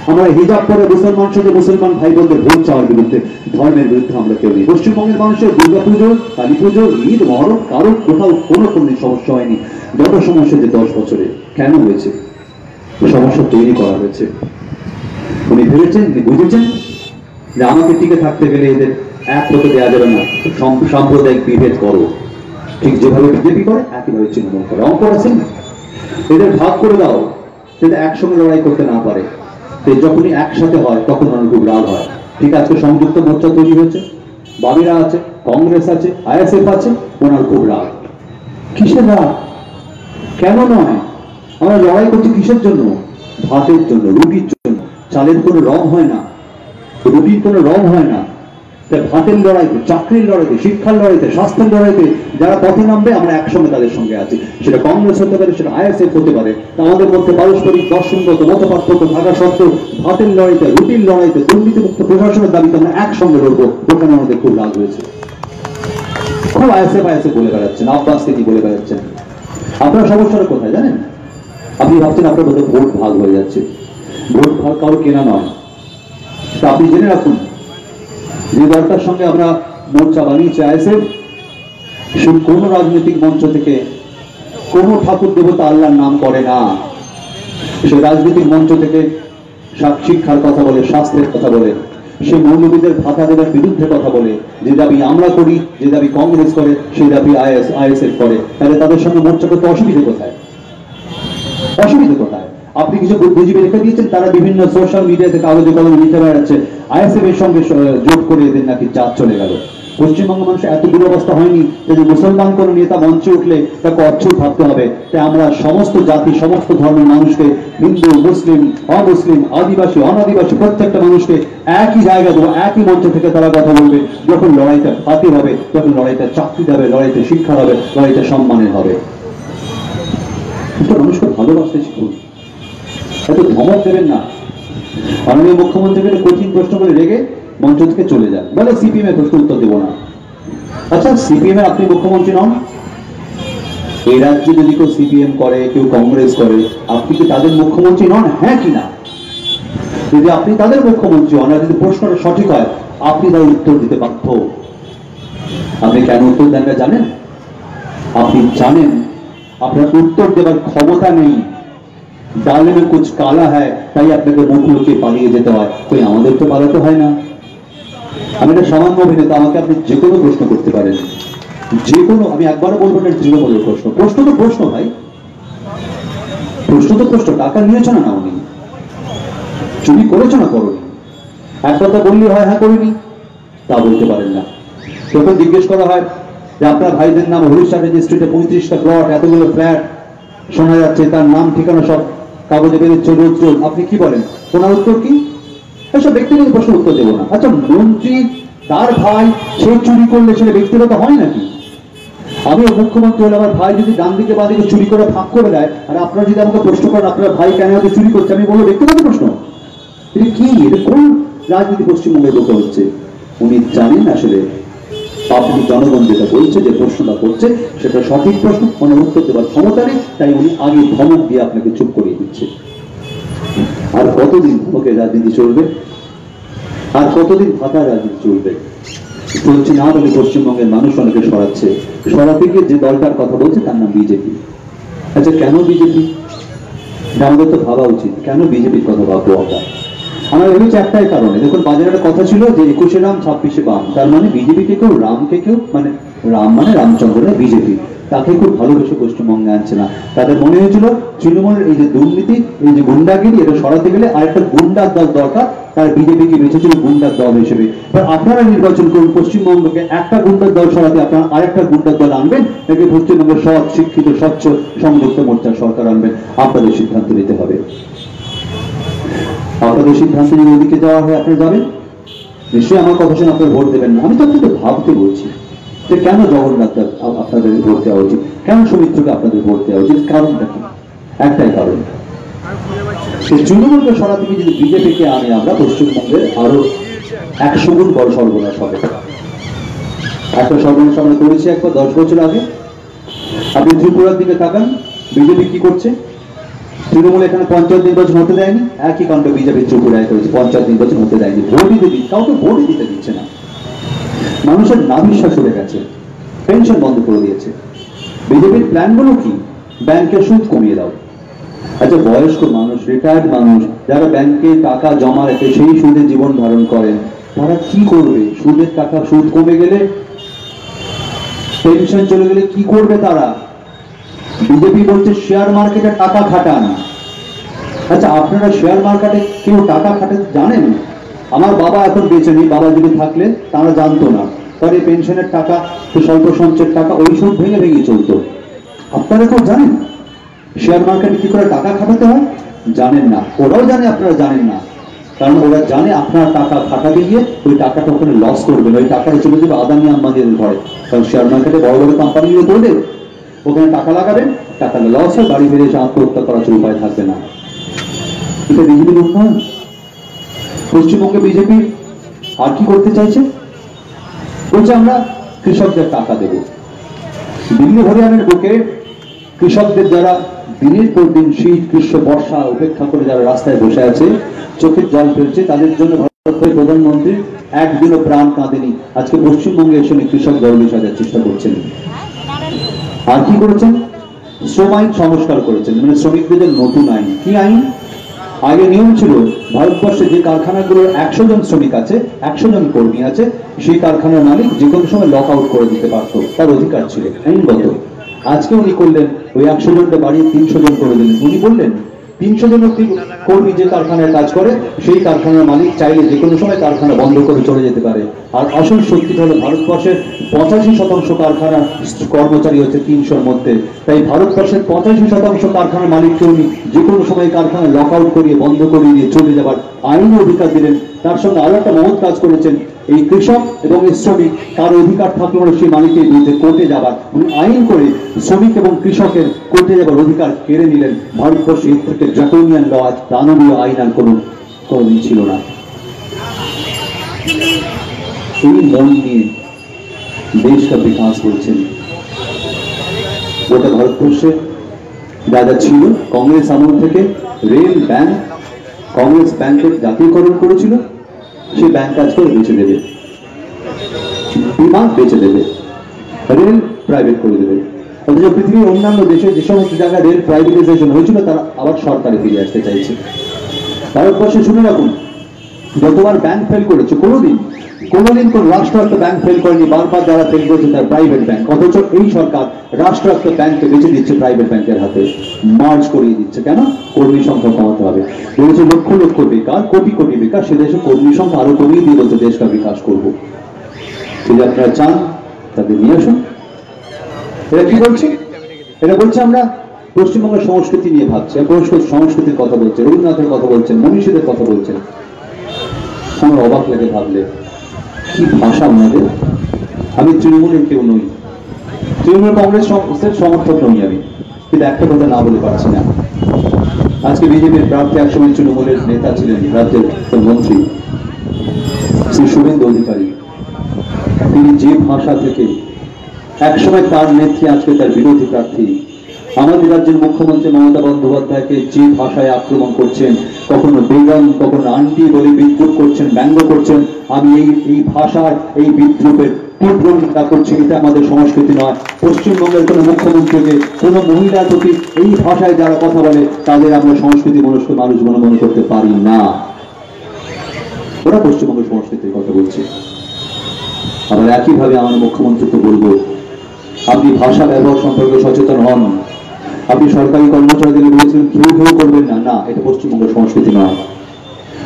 আমরা হিজাব করে মুসলমান সাথে মুসলমান ভাই বোনদের ভোট চাওয়ার বিরুদ্ধে। ধর্মের বিরুদ্ধে আমরা কেউ নেই। পশ্চিমবঙ্গের মানুষের দুর্গা পুজো, কালী পুজো, ঈদ, মহরম কারো কোথাও কোনো সমস্যা হয়নি। যত সমস্যা যে 10 বছরে কেন হয়েছে? সমস্যা তৈরি করা হয়েছে। উনি ভেবেছেন, বুঝেছেন যে আমাকে টিকে থাকতে গেলে এদের এক হতে দেওয়া যাবে না, সাম্প্রদায়িক বিভেদ করো। ঠিক যেভাবে বিজেপি করে একইভাবে তৃণমূল করে। অঙ্ক আছে না, এদের ভাগ করে দাও, সেটা একসঙ্গে লড়াই করতে না পারে। যখনই একসাথে হয় তখন ওনার খুব রাগ হয়। ঠিক আজকে সংযুক্ত মোর্চা তৈরি হয়েছে, বামেরা আছে, কংগ্রেস আছে, আইএসএফ আছে, ওনার খুব রাগ। কিসের রাগ? কেন নয়, আমরা লড়াই করছি কিসের জন্য? ভাতের জন্য, রুটির জন্য। চালের কোনো রং হয় না, রুটির কোনো রং হয় না। ভাতের লড়াইতে, চাকরির লড়াইতে, শিক্ষার লড়াইতে, স্বাস্থ্যের লড়াইতে যারা পথে নামবে আমরা একসঙ্গে তাদের সঙ্গে আছি। সেটা কংগ্রেস হতে পারে, সেটা আইএসএফ হতে পারে। আমাদের মধ্যে পারস্পরিক দর্শনগত মত পার্থক্য থাকা সত্ত্বেও ভাতের লড়াইতে, রুটির লড়াইতে, দুর্নীতিমুক্ত প্রশাসনের দাবিতে আমরা একসঙ্গে লড়বো। ওখানে আমাদের খুব রাগ হয়েছে। খুব আইএসএফ বলে বেড়াচ্ছেন, আব্বাস তিনি বলে বেড়াচ্ছেন। আপনার সমস্যাটা কোথায় জানেন? আপনি ভাবছেন আপনার বোধহয় ভোট ভাগ হয়ে যাচ্ছে। ভোট ভাগ কারো কেনা নয়। তা আপনি জেনে রাখুন, যে দলটার সঙ্গে আমরা মোর্চা বানিয়েছি আইএসএফ, সে কোন রাজনৈতিক মঞ্চ থেকে কোন ঠাকুর দেবতা আল্লাহর নাম করে না। সে রাজনৈতিক মঞ্চ থেকে শিক্ষার কথা বলে, স্বাস্থ্যের কথা বলে, সে মৌলবীদের ভাতা দেওয়ার বিরুদ্ধে কথা বলে। যে দাবি আমরা করি, যে দাবি কংগ্রেস করে, সেই দাবি আইএসএফ করে। তাহলে তাদের সঙ্গে মোর্চা করতে অসুবিধা কোথায়? অসুবিধা কোথায়? আপনি কিছু বুঝিয়ে রেখে দিয়েছেন, তারা বিভিন্ন সোশ্যাল মিডিয়াতে কাগজে কলমে লিখে বেড়াচ্ছে আইএসএফ এর সঙ্গে জোট করে এদের নাকি জাত চলে গেল। পশ্চিমবঙ্গ মানুষ এত দুরবস্থা হয়নি যে মুসলমান কোন নেতা মঞ্চে উঠলে তাকে অচ্ছুত ভাবতে হবে। তাই আমরা সমস্ত জাতি, সমস্ত ধর্মের মানুষকে, হিন্দু, মুসলিম, অমুসলিম, আদিবাসী, অনাদিবাসী, প্রত্যেকটা মানুষকে একই জায়গা দেবো, একই মঞ্চ থেকে তারা কথা বলবে। যখন লড়াইটা হাতে হবে, যখন লড়াইটা চাকরি হবে, লড়াইটা শিক্ষা হবে, লড়াইটা সম্মানের হবে। কিন্তু মানুষকে ভালোবাসতে শিখুন, এত ধমক দেবেন না। মাননীয় মুখ্যমন্ত্রীকে কঠিন প্রশ্ন করে রেগে মঞ্চ থেকে চলে যান, বলে সিপিএম এর প্রশ্ন উত্তর দেবো না। আচ্ছা, সিপিএম এর আপনি মুখ্যমন্ত্রী নন? এই রাজ্যে যদি কেউ সিপিএম করে, কেউ কংগ্রেস করে, আপনি কি তাদের মুখ্যমন্ত্রী নন? হ্যাঁ কি না? যদি আপনি তাদের মুখ্যমন্ত্রী হন, যদি প্রশ্নটা সঠিক হয়, আপনি তার উত্তর দিতে বাধ্য। আপনি কেন উত্তর দেন না জানেন? আপনি জানেন আপনার উত্তর দেওয়ার ক্ষমতা নেই। ডালে में कुछ काला है, তাই আপনাকে মুখ লুকিয়ে পালিয়ে যেতে হয়। কই আমাদের তো পালাতে হয় না। আমি একটা সামান্য অভিনেতা, আমাকে আপনি যে কোনো প্রশ্ন করতে পারেন, যে কোনো। আমি একবারও বলবো না তৃণমূলের প্রশ্ন। প্রশ্ন তো প্রশ্ন ভাই, প্রশ্ন তো প্রশ্ন। টাকা নিয়েছ না উনি, চুরি করেছো না করোনি? এক কথা বললে হয় হ্যাঁ করিনি, তা বলতে পারেন না। যখন জিজ্ঞেস করা হয় যে আপনার ভাইদের নাম হরিশাহ রেজিস্ট্রিতে 35টা প্লট, এতগুলো ফ্ল্যাট শোনা যাচ্ছে, তার নাম ঠিকানা সব কাগজে বেরোচ্ছে রোজ রোজ, আপনি কি বলেন? ওনার উত্তর কি? এসব ব্যক্তিগত প্রশ্ন উত্তর দেবো না। আচ্ছা, মন্ত্রী তার ভাই সে চুরি করলে সেটা ব্যক্তিগত হয় নাকি? আমিও মুখ্যমন্ত্রী হলে আমার ভাই যদি ডান দিকে বা দিকে চুরি করে ফাঁক করে দেয়, আর আপনারা যদি আমাকে প্রশ্ন করেন আপনার ভাই কেন হয়তো চুরি করছে, আমি বলবো ব্যক্তিগত প্রশ্ন? এটা কি? এটা কোন রাজনীতি পশ্চিমবঙ্গের লোক হচ্ছে? উনি জানেন আসলে আপনি জনগণ যেটা বলছে, যে প্রশ্নটা করছে সেটা সঠিক প্রশ্ন, কোনো উত্তর দেওয়ার ক্ষমতা নেই, তাই উনি আগে ধমক দিয়ে আপনাকে চুপ করিয়ে দিচ্ছে। আর কতদিন ধমকে রাজনীতি চলবে? আর কতদিন ভাতা রাজনীতি চলবে? চলছে না বলে পশ্চিমবঙ্গের মানুষ অনেকে সরাচ্ছে। সরাতে গিয়ে যে দলটার কথা বলছে তার নাম বিজেপি। আচ্ছা, কেন বিজেপি? আমাদের তো ভাবা উচিত, কেন বিজেপির কথা ভাববো আমরা? আমরা ভেবেছি একটাই কারণে। দেখুন, বাজারে একটা কথা ছিল যে 21 রাম 26 বাম। তার মানে বিজেপিকে কেউ রামকে কেউ মানে রাম মানে রামচন্দ্র, বিজেপি তাকে খুব ভালোবেসে পশ্চিমবঙ্গে আনছে না। তাদের মনে হয়েছিল তৃণমূলের এই যে দুর্নীতি, এই যে গুন্ডাগিরি, এটা সরাতে গেলে আরেকটা গুন্ডার দল দরকার। তার বিজেপিকে বেঁচেছিল গুন্ডার দল হিসেবে। এবার আপনারা নির্বাচন করুন, পশ্চিমবঙ্গকে একটা গুন্ডার দল সরাতে আপনারা আরেকটা গুন্ডার দল আনবেন, নাকি পশ্চিমবঙ্গের সৎ, শিক্ষিত, স্বচ্ছ, সংযুক্ত মোর্চার সরকার আনবেন? আপনাদের সিদ্ধান্ত নিতে হবে। আপনাদের সিদ্ধান্ত নিয়ে ওদিকে যাওয়া হয়, আপনারা যাবেন। নিশ্চয়ই আমার কথা শুনে আপনারা ভোট দেবেন না। আমি তো আপনাদের ভাবতে বলছি যে কেন জগন্নাথ আপনাদের ভোট দেওয়া উচিত, কেন সৌমিত্রকে আপনাদের ভোট দেওয়া উচিত? কারণটা কি? একটাই কারণ, তৃণমূলকে সরাতে গিয়ে যদি বিজেপিকে আনে আমরা, পশ্চিমবঙ্গের আরো 100 গুণ বড় সর্বনাশ হবে। একটা সর্বনাশ আমরা করেছি একবার 10 বছর আগে। আপনি ত্রিপুরার দিকে তাকান, বিজেপি কি করছে? তৃণমূল এখানে পঞ্চায়েত নির্বাচন হতে দেয়নি, একই কাণ্ড বিজেপি ত্রিপুরায় করেছে, পঞ্চায়েত নির্বাচন হতে দেয়নি। ভোটই দিতে, কাউকে ভোটই দিতে দিচ্ছে না। মানুষের নাভিশ্বাস উঠে গেছে, পেনশন বন্ধ করে দিয়েছে। বিজেপির প্ল্যান গুলো কি? ব্যাংকের সুদ কমিয়ে দাও। আচ্ছা, বয়স্ক মানুষ, রিটায়ার্ড মানুষ যারা ব্যাংকে টাকা জমা রেখে সেই সুদে জীবন ধারণ করেন, তারা কি করবে? সুদের টাকা, সুদ কমে গেলে পেনশন চলে গেলে কি করবে তারা? বিজেপি বলছে শেয়ার মার্কেটে টাকা খাটান। আচ্ছা, আপনারা শেয়ার মার্কেটে কেউ টাকা খাটাতে জানেন? আমার বাবা এখন বেঁচে নেই, বাবা যদি থাকলে তারা জানতো না, তার এই পেনশনের টাকা, স্বল্প সঞ্চয়ের টাকা ওইসব ভেঙে ভেঙে চলতো। আপনারা কেউ জানেন শেয়ার মার্কেটে কি করে টাকা খাটাতে হয়? জানেন না। ওরাও জানে, আপনারা জানেন না, কারণ ওরা জানে আপনার টাকা খাটাতে গিয়ে ওই টাকাটা ওখানে লস করবেন, ওই টাকাটা চলে যাবে আদানি আম্বানিদের ঘরে। কারণ শেয়ার মার্কেটে বড় বড় কোম্পানিগুলো করবে, ওখানে টাকা লাগাবেন, টাকা লস হয়, বাড়ি ফিরে এসে আত্মহত্যা করার উপায় থাকবে না। এটা বিজেপির উন্নয়ন? পশ্চিমবঙ্গে বিজেপি আর কি করতে চাইছে? বলছে আমরা কৃষকদের টাকা দেব। দিল্লি হরিয়ানার বুকে কৃষকদের যারা দিনের পর দিন শীত গ্রীষ্ম বর্ষা উপেক্ষা করে যারা রাস্তায় বসে আছে, চোখের জল ফেলছে, তাদের জন্য ভারতের প্রধানমন্ত্রী একদিনও প্রাণ কাঁদেনি। আজকে পশ্চিমবঙ্গে এসে কৃষক দরবেশ সাজার চেষ্টা করছেন। আর কি করেছেন? শ্রম আইন সংস্কার করেছেন, মানে শ্রমিকদের জন্য নতুন আইন। কি আইন? আগে নিয়ম ছিল ভারতবর্ষে যে কারখানাগুলোর 100 জন শ্রমিক আছে, 100 জন কর্মী আছে, সেই কারখানার মালিক যে কোনো সময় লক আউট করে দিতে পারতো, তার অধিকার ছিল আইনগত। আজকে উনি করলেন ওই 100 জনটা বাড়িয়ে 300 জন করে দিলেন। উনি বললেন 300 জন কর্মী যে কারখানায় কাজ করে, সেই কারখানার মালিক চাইলে যে কোনো সময় কারখানা বন্ধ করে চলে যেতে পারে। আর আসল সত্যি হলো ভারতবর্ষের 85% কারখানার কর্মচারী হচ্ছে 300-র মধ্যে। তাই ভারতবর্ষের 85% কারখানার মালিককে উনি যে কোনো সময় কারখানা লক আউট করিয়ে বন্ধ করিয়ে দিয়ে চলে যাবার আইনি অধিকার দিলেন। তার সঙ্গে আরো একটা মহৎ কাজ করেছেন, এই কৃষক এবং এই শ্রমিক তার অধিকার থাকলেও সেই মালিকের বিরুদ্ধে কোর্টে যাবার উনি আইন করে শ্রমিক এবং কৃষকের কোর্টে যাবার অধিকার কেড়ে নিলেন। ভারতবর্ষে এর থেকে ড্রাকোনিয়ান ল, দানবীয় আইন আর কোনোদিন ছিল না। এই মন নিয়ে দেশ का विकास করছেন। গোটা ভারতবর্ষে যা যা ছিল কংগ্রেস আমল থেকে, রেল, ব্যাংক, কংগ্রেস ব্যাংকের জাতীয়করণ করেছিল, সেই ব্যাংক আজকে বেঁচে দেবে, বিমান বেঁচে দেবে, রেল প্রাইভেট করে দেবে। অথচ পৃথিবীর অন্যান্য দেশে যে সমস্ত জায়গায় রেল প্রাইভেটাইজেশন হয়েছিল তারা আবার সরকারে ফিরে আসতে চাইছে। ভারতবর্ষে শুনে রাখুন, যতবার ব্যাংক ফেল করেছে, কোনোদিন কোন রাষ্ট্রায়ত্ত ব্যাংক ফেল করেনি। বারবার যারা ফেল করেছে তার প্রাইভেট ব্যাংক। অথচ এই সরকার রাষ্ট্রায়ত্ত ব্যাংককে বেঁচে দিচ্ছে প্রাইভেট ব্যাংকের হাতে, মার্জ করিয়ে দিচ্ছে। কেন? কর্মী সংখ্যা কমাতে হবে। বলেছে লক্ষ লক্ষ বেকার, কোটি কোটি বেকার, সে দেশে কর্মী সংখ্যা আরো কমিয়ে দিয়ে বলছে দেশকে বিকাশ করবো। যদি আপনারা চান তাদের নিয়ে আসুন। এরা কি বলছে? এরা বলছে আমরা পশ্চিমবঙ্গের সংস্কৃতি নিয়ে ভাবছি, সংস্কৃতির কথা বলছে, রবীন্দ্রনাথের কথা বলছেন, মনীষীদের কথা বলছেন। আমার অবাক লাগে ভাবলে, কি ভাষা ওনাদের। আমি তৃণমূলের কেউ নই, তৃণমূল কংগ্রেস সমর্থক নই আমি, কিন্তু একটা কথা না বলে পারছি না। আজকে বিজেপির প্রার্থী একসময় তৃণমূলের নেতা ছিলেন, রাজ্যের মন্ত্রী শ্রী শুভেন্দু অধিকারী। তিনি যে ভাষা থেকে একসময় তার নেত্রী, আজকে তার বিরোধী প্রার্থী আমাদের রাজ্যের মুখ্যমন্ত্রী মমতা বন্দ্যোপাধ্যায়কে যে ভাষায় আক্রমণ করছেন, কখনো বেগম, কখনো আন্টি বলে বিদ্রুপ করছেন, ব্যঙ্গ করছেন, আমি এই ভাষার এই বিদ্রুপের তীব্র নিন্দা করছি। এটা আমাদের সংস্কৃতি নয়। পশ্চিমবঙ্গের কোনো মুখ্যমন্ত্রীকে, কোনো মহিলার প্রতি এই ভাষায় যারা কথা বলে তাদের আমরা সংস্কৃতি মনস্ক মানুষ মনে করতে পারি না। ওরা পশ্চিমবঙ্গের সংস্কৃতির কথা বলছে। আবার একইভাবে আমার মুখ্যমন্ত্রীকে বলবো, আপনি ভাষা ব্যবহার সম্পর্কে সচেতন হন। আপনি সরকারি কর্মচারীদের বলেছিলেন ঘেউ ঘেউ করবেন না, না, এটা পশ্চিমবঙ্গের সংস্কৃতি নয়।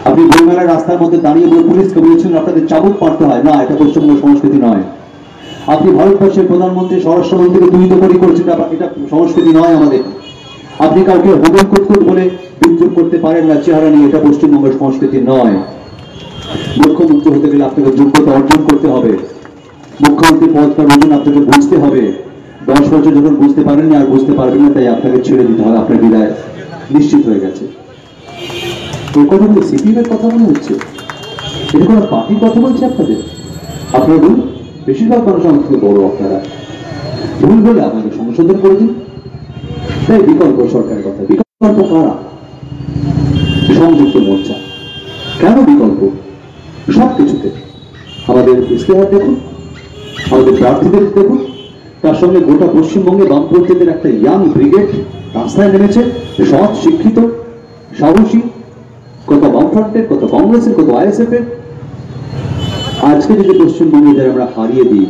আপনি বইমেলার রাস্তার মধ্যে দাঁড়িয়ে পুলিশকে বলেছিলেন আপনাদের চাবুক মারতে হয়, না, এটা পশ্চিমবঙ্গের সংস্কৃতি নয়। আপনি ভারতবর্ষের প্রধানমন্ত্রী স্বরাষ্ট্রমন্ত্রীকে তুলিত করেছেন, এটা সংস্কৃতি নয় আমাদের। আপনি কাউকে হোগল কুতকুত বলে বিদ্রুপ করতে পারেন না চেহারা নিয়ে, এটা পশ্চিমবঙ্গের সংস্কৃতি নয়। মুখ্যমন্ত্রী হতে গেলে আপনাকে যোগ্যতা অর্জন করতে হবে। মুখ্যমন্ত্রী পদটার ওজন আপনাকে বুঝতে হবে। 10 বছর যখন বুঝতে পারেননি আর বুঝতে পারবেন না, তাই আপনাকে ছেড়ে দিতে হবে, আপনার বিদায় নিশ্চিত হয়ে গেছে। এই কথাগুলো সিপিএম এর কথা মনে হচ্ছে, এটা কোনো পার্টির কথা বলছে আপনাদের? আপনারা বলুন, বেশিরভাগ মানুষ আমার থেকে বড়, আপনারা ভুল বলে আপনাকে সংশোধন করে দিন। তাই বিকল্প সরকারের কথা, বিকল্প কারা? সংযুক্ত মোর্চা। কেন বিকল্প? সবকিছুতে আমাদের ইস্তেহার দেখুন, আমাদের প্রার্থীদের দেখুন, তার সঙ্গে গোটা পশ্চিমবঙ্গে বামপন্থীদের একটা ইয়াং ব্রিগেড রাস্তায় নেমেছে, সৎ, শিক্ষিত, সাহসী, কত বামফ্রন্টের, কত কংগ্রেসের, কত আইএসএফ এর। আজকে যদি পশ্চিমবঙ্গে আমরা হারিয়ে দিই,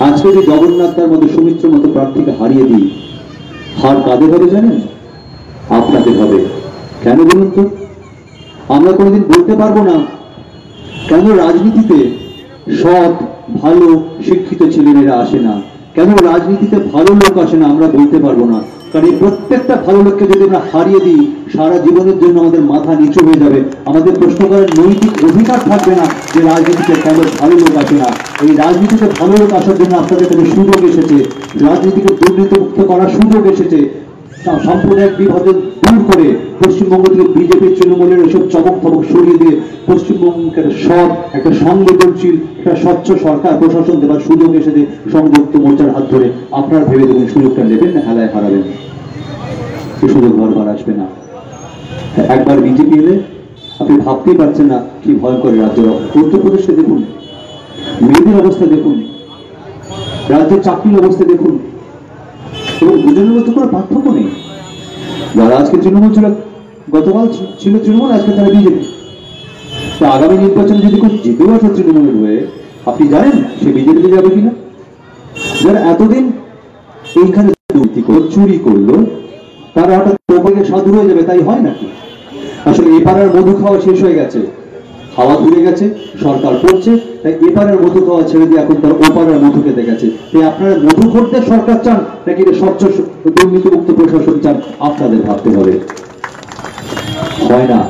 আজকে যদি জগন্নাথ তার মতো সুমিত্র মতো প্রার্থীকে হারিয়ে দিই, হার কাদের হবে জানেন? আপনাদের হবে। কেন বলুন তো? আমরা কোনোদিন বলতে পারবো না কেন রাজনীতিতে সৎ ভালো শিক্ষিত ছেলেমেয়েরা আসে না, কেন রাজনীতিতে ভালো লোক আসে না, আমরা বলতে পারবো না। কারণ এই প্রত্যেকটা ভালো লোককে যদি আমরা হারিয়ে দিই, সারা জীবনের জন্য আমাদের মাথা নিচু হয়ে যাবে। আমাদের প্রশ্ন করার নৈতিক অধিকার থাকবে না যে রাজনীতিতে কেন ভালো লোক আসে না। এই রাজনীতিতে ভালো লোক আসার জন্য আপনাদের কাছে সুযোগ এসেছে, রাজনীতিকে দুর্নীতিমুক্ত করার সুযোগ এসেছে। সাম্প্রদায়িক বিভাজন দূর করে পশ্চিমবঙ্গ থেকে বিজেপি তৃণমূলের এসব চমক থমক সরিয়ে দিয়ে পশ্চিমবঙ্গকে সব একটা সংবেদনশীল একটা স্বচ্ছ সরকার প্রশাসন দেওয়ার সুযোগ এসেছে সংযুক্ত মোর্চার হাত ধরে। আপনারা ভেবে দেখুন, সুযোগটা নেবেন না হেলায় হারাবেন? এই সুযোগ বারবার আসবে না। একবার বিজেপি এলে আপনি ভাবতেই পারছেন না কি ভয়ঙ্কর রাজ্য। উত্তরপ্রদেশে দেখুন, মেয়েদের অবস্থা দেখুন, রাজ্যের চাকরির অবস্থা দেখুন, এবং দুজনের মধ্যে কোনো পার্থক্য নেই। যারা আজকে তৃণমূল ছিল, গতকাল ছিল তৃণমূল, আজকে তারা বিজেপি। তো আগামী নির্বাচন যদি কেউ জিতেও আছে তৃণমূলের হয়ে, আপনি জানেন সে বিজেপিতে যাবে কিনা? যারা এতদিন এইখানে দুর্নীতি করলো, চুরি করলো, তারা হঠাৎ তোপকে সাধু হয়ে যাবে, তাই হয় নাকি? আসলে এপাড়ার মধু খাওয়া শেষ হয়ে গেছে, হাওয়া তুলে গেছে, সরকার করছে, তাই এপারের মধু খাওয়া ছেড়ে দিয়ে এখন তার ওপারের মধু খেতে গেছে। তাই আপনারা মধু ভোটদের সরকার চান নাকি স্বচ্ছ দুর্নীতিমুক্ত প্রশাসন চান? আপনাদের ভাবতে হবে। হয় না।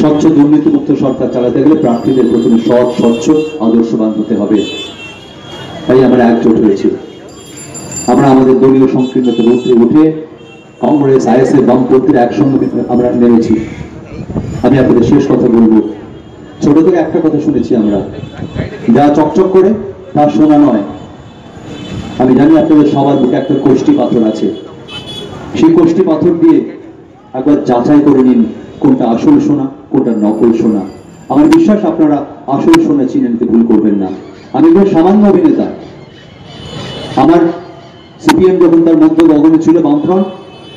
স্বচ্ছ দুর্নীতিমুক্ত সরকার চালাতে গেলে প্রার্থীদের প্রথমে সৎ স্বচ্ছ আদর্শবান হতে হবে। তাই আমরা একজোট হয়েছি। আমরা আমাদের দলীয় সংকীর্ণতা রুখে উঠে কংগ্রেস আইএসএফ বামপন্থীর একসঙ্গে আমরা নেমেছি। আমি আপনাদের শেষ কথা বলবো, ছোট থেকে একটা কথা শুনেছি আমরা, যা চকচক করে তা সোনা নয়। আমি জানি আপনাদের সবার বুকে একটা কোষ্ঠী পাথর আছে, সেই কোষ্ঠী পাথর দিয়ে একবার যাচাই করে নিন কোনটা আসল সোনা কোনটা নকল সোনা। আমার বিশ্বাস আপনারা আসল সোনা চিনে নিতে ভুল করবেন না। আমি একজন সামান্য অভিনেতা। আমার সিপিএম যখন তার মধ্য গগনে ছিল বামফ্রন্ট,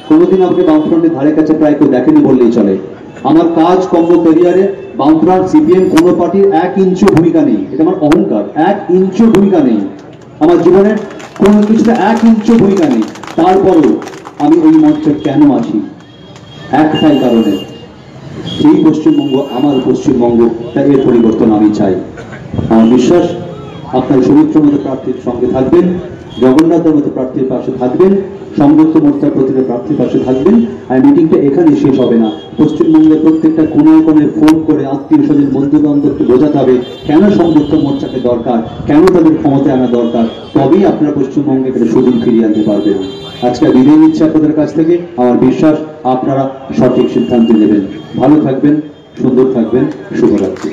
কোনোদিন আমাকে বামফ্রন্টের ধারে কাছে প্রায় কেউ দেখেনি বললেই চলে। আমার কাজ কর্ম ক্যারিয়ারে বামফ্রন্ট সিপিএম কোনো পার্টির 1 ইঞ্চও ভূমিকা নেই, এটা আমার অহংকার। 1 ইঞ্চও ভূমিকা নেই আমার জীবনের, কোনো কিছুতে 1 ইঞ্চও ভূমিকা নেই। তারপরেও আমি ওই মঞ্চে কেন আসি? একটাই কারণে, এই পশ্চিমবঙ্গ আমার পশ্চিমবঙ্গ, তাই এর পরিবর্তন আমি চাই। আমার বিশ্বাস আপনার সুমিত্র মতো প্রার্থীর সঙ্গে থাকবেন, জগন্নাথের মতো প্রার্থীর পাশে থাকবেন, সংযুক্ত মোর্চার প্রতিটা প্রার্থীর পাশে থাকবেন। আর মিটিংটা এখানে শেষ হবে না। পশ্চিমবঙ্গের প্রত্যেকটা কোনায় কোনায় ফোন করে আত্মীয় স্বজন বন্ধু বান্ধবকে বোঝাতে হবে কেন সংযুক্ত মোর্চাকে দরকার, কেন তাদের ক্ষমতায় আনা দরকার। তবেই আপনারা পশ্চিমবঙ্গে একটা সুদিন ফিরিয়ে আনতে পারবেন। আজকে বিদায় নিচ্ছে আপনাদের কাছ থেকে। আমার বিশ্বাস আপনারা সঠিক সিদ্ধান্ত নেবেন। ভালো থাকবেন, সুন্দর থাকবেন। শুভরাত্রি।